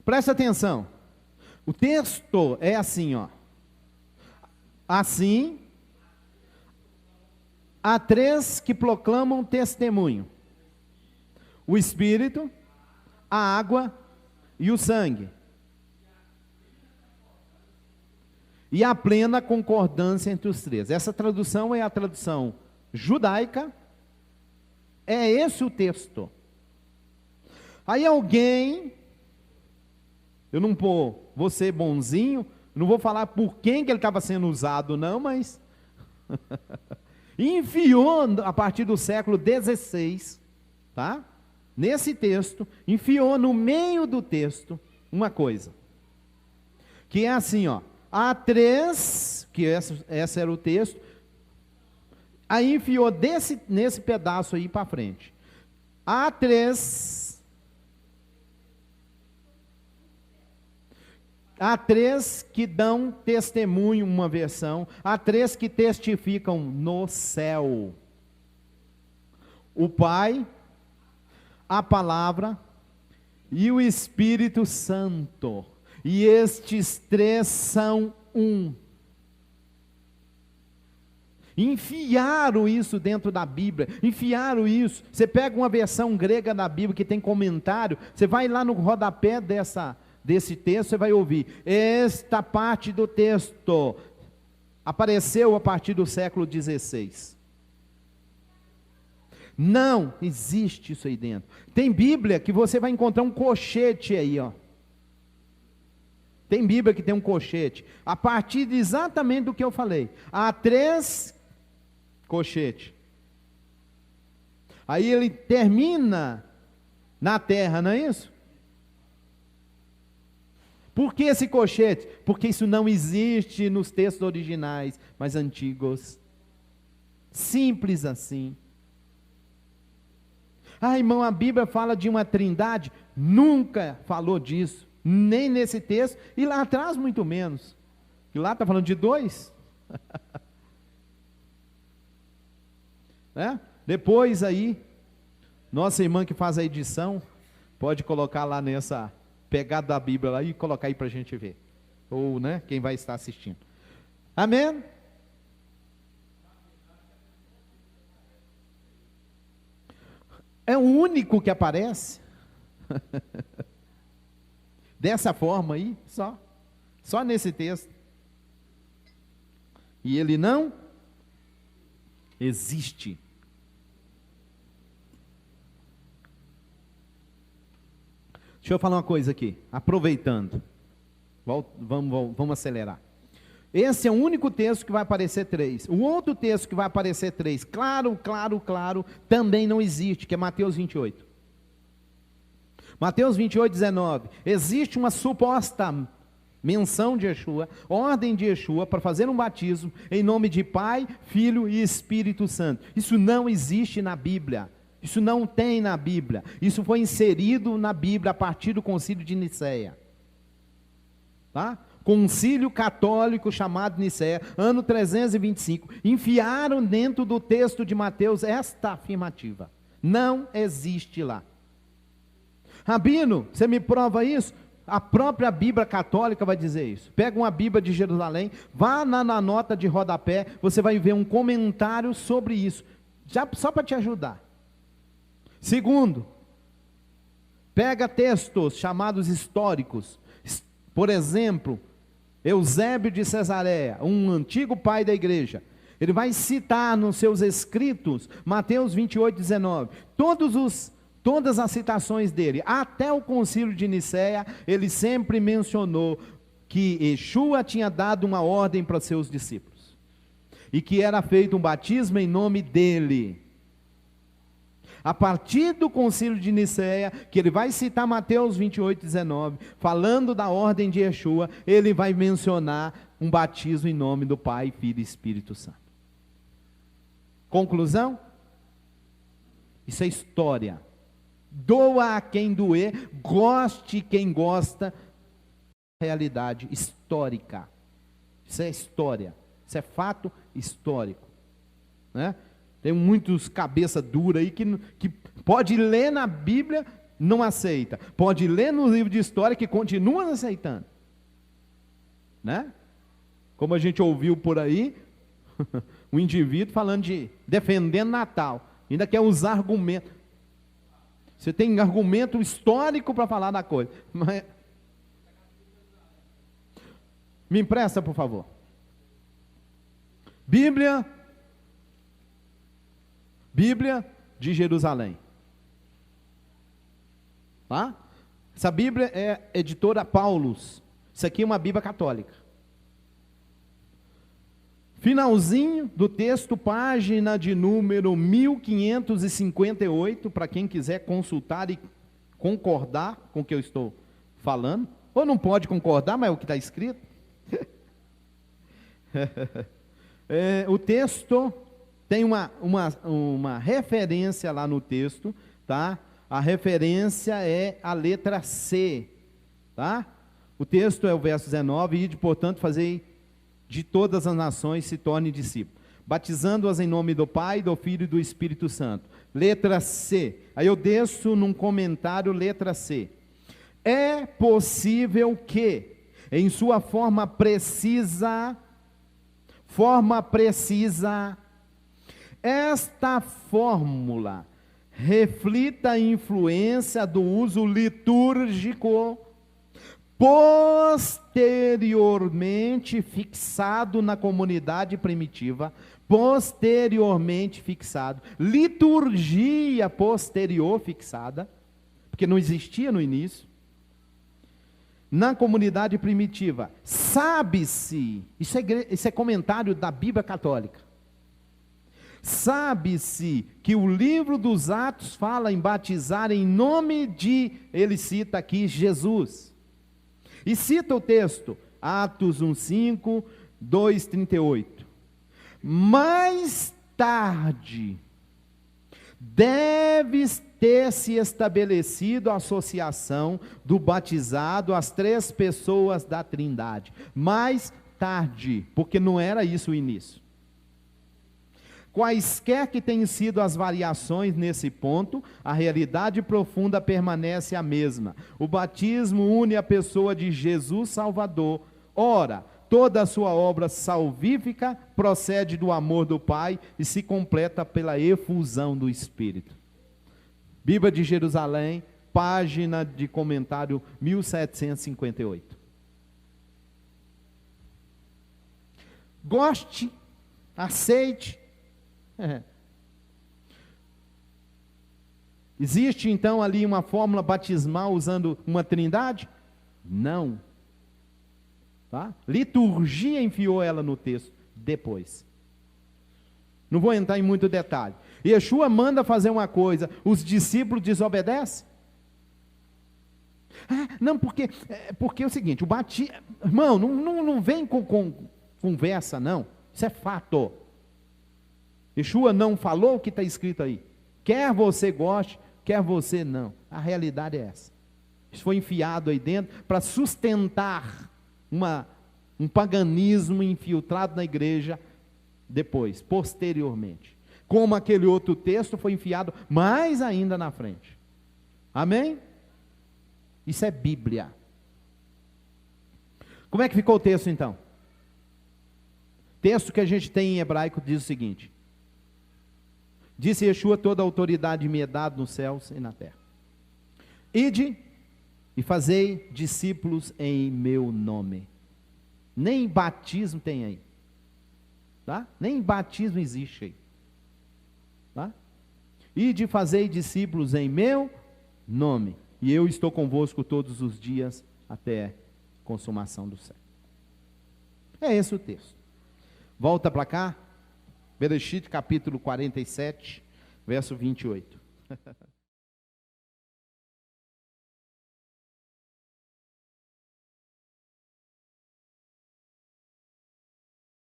Presta atenção. O texto é assim, ó. Assim, há três que proclamam testemunho: o Espírito, a água e o sangue. E a plena concordância entre os três. Essa tradução é a tradução judaica. É esse o texto. Aí alguém, eu não vou ser bonzinho, não vou falar por quem que ele estava sendo usado não, mas enfiou a partir do século XVI, tá? Nesse texto, enfiou no meio do texto uma coisa, que é assim, ó, há três, que esse era o texto, aí enfiou nesse pedaço aí para frente. Há três que dão testemunho, uma versão. Há três que testificam no céu: o Pai, a Palavra e o Espírito Santo. E estes três são um. Enfiaram isso dentro da Bíblia, enfiaram isso. Você pega uma versão grega da Bíblia que tem comentário, você vai lá no rodapé desse texto, você vai ouvir: esta parte do texto apareceu a partir do século XVI. Não existe isso aí dentro. Tem Bíblia que você vai encontrar um colchete aí, ó. Tem Bíblia que tem um colchete, a partir de exatamente do que eu falei. Há três colchetes. Aí ele termina na terra, não é isso? Por que esse colchete? Porque isso não existe nos textos originais, mais antigos. Simples assim. Ah, irmão, a Bíblia fala de uma trindade. Nunca falou disso, nem nesse texto, e lá atrás muito menos. E lá está falando de dois. Depois aí, nossa irmã que faz a edição, pode colocar lá nessa pegada da Bíblia lá e colocar aí para a gente ver. Ou, quem vai estar assistindo. Amém? É o único que aparece dessa forma aí, só nesse texto. E ele não existe. Deixa eu falar uma coisa aqui, aproveitando. Vamos acelerar. Esse é o único texto que vai aparecer três. O outro texto que vai aparecer três, claro, também não existe, que é Mateus 28. Mateus 28, 19. Existe uma suposta menção de Yeshua, ordem de Yeshua para fazer um batismo em nome de Pai, Filho e Espírito Santo. Isso não existe na Bíblia. Isso não tem na Bíblia. Isso foi inserido na Bíblia a partir do concílio de Nicéia. Tá? Concílio católico chamado Nicéia, ano 325. Enfiaram dentro do texto de Mateus esta afirmativa. Não existe lá. Rabino, você me prova isso? A própria Bíblia católica vai dizer isso. Pega uma Bíblia de Jerusalém, vá na nota de rodapé, você vai ver um comentário sobre isso, só para te ajudar. Segundo, pega textos chamados históricos. Por exemplo, Eusébio de Cesareia, um antigo pai da igreja, ele vai citar nos seus escritos, Mateus 28, 19, todas as citações dele, até o concílio de Nicéia, ele sempre mencionou que Yeshua tinha dado uma ordem para seus discípulos, e que era feito um batismo em nome dele. A partir do concílio de Nicéia, que ele vai citar Mateus 28, 19, falando da ordem de Yeshua, ele vai mencionar um batismo em nome do Pai, Filho e Espírito Santo. Conclusão? Isso é história. Doa a quem doer, goste quem gosta. Realidade histórica. Isso é história. Isso é fato histórico. Tem muitos cabeça dura aí que pode ler na Bíblia não aceita. Pode ler no livro de história que continua não aceitando. Né? Como a gente ouviu por aí, um indivíduo falando defendendo Natal. Ainda quer usar argumento. Você tem argumento histórico para falar da coisa. Mas... Me empresta, por favor. Bíblia de Jerusalém. Tá? Essa Bíblia é editora Paulus. Isso aqui é uma Bíblia católica. Finalzinho do texto, página de número 1558, para quem quiser consultar e concordar com o que eu estou falando. Ou não pode concordar, mas é o que está escrito. O texto tem uma referência lá no texto, tá? A referência é a letra C, tá? O texto é o verso 19, e portanto fazei de todas as nações se tornem discípulos, batizando-as em nome do Pai, do Filho e do Espírito Santo. Letra C. Aí eu desço num comentário, letra C. É possível que, em sua forma precisa, esta fórmula reflita a influência do uso litúrgico posteriormente fixado na comunidade primitiva, liturgia posterior fixada, porque não existia no início, na comunidade primitiva. Sabe-se, isso é comentário da Bíblia Católica, sabe-se que o livro dos Atos fala em batizar em nome de, ele cita aqui, Jesus. E cita o texto, Atos 1:5, 2:38. Mais tarde, deve ter se estabelecido a associação do batizado às 3 pessoas da Trindade. Mais tarde, porque não era isso o início. Quaisquer que tenham sido as variações nesse ponto, a realidade profunda permanece a mesma. O batismo une a pessoa de Jesus Salvador. Ora, toda a sua obra salvífica procede do amor do Pai e se completa pela efusão do Espírito. Bíblia de Jerusalém, página de comentário 1758. Goste, aceite. Existe então ali uma fórmula batismal usando uma trindade? Não. Tá? Liturgia enfiou ela no texto depois. Não vou entrar em muito detalhe. Yeshua manda fazer uma coisa, os discípulos desobedecem? Não, porque é o seguinte, irmão, não vem com conversa não, isso é fato. Yeshua não falou o que está escrito aí. Quer você goste, quer você não. A realidade é essa. Isso foi enfiado aí dentro para sustentar um paganismo infiltrado na igreja depois, posteriormente. Como aquele outro texto foi enfiado mais ainda na frente. Amém? Isso é Bíblia. Como é que ficou o texto então? O texto que a gente tem em hebraico diz o seguinte: disse Yeshua, toda a autoridade me é dada nos céus e na terra. Ide e fazei discípulos em meu nome. Nem batismo tem aí. Tá? Nem batismo existe aí. Tá? Ide e fazei discípulos em meu nome. E eu estou convosco todos os dias até a consumação do século. É esse o texto. Volta para cá. Bereshit, capítulo 47, verso 28.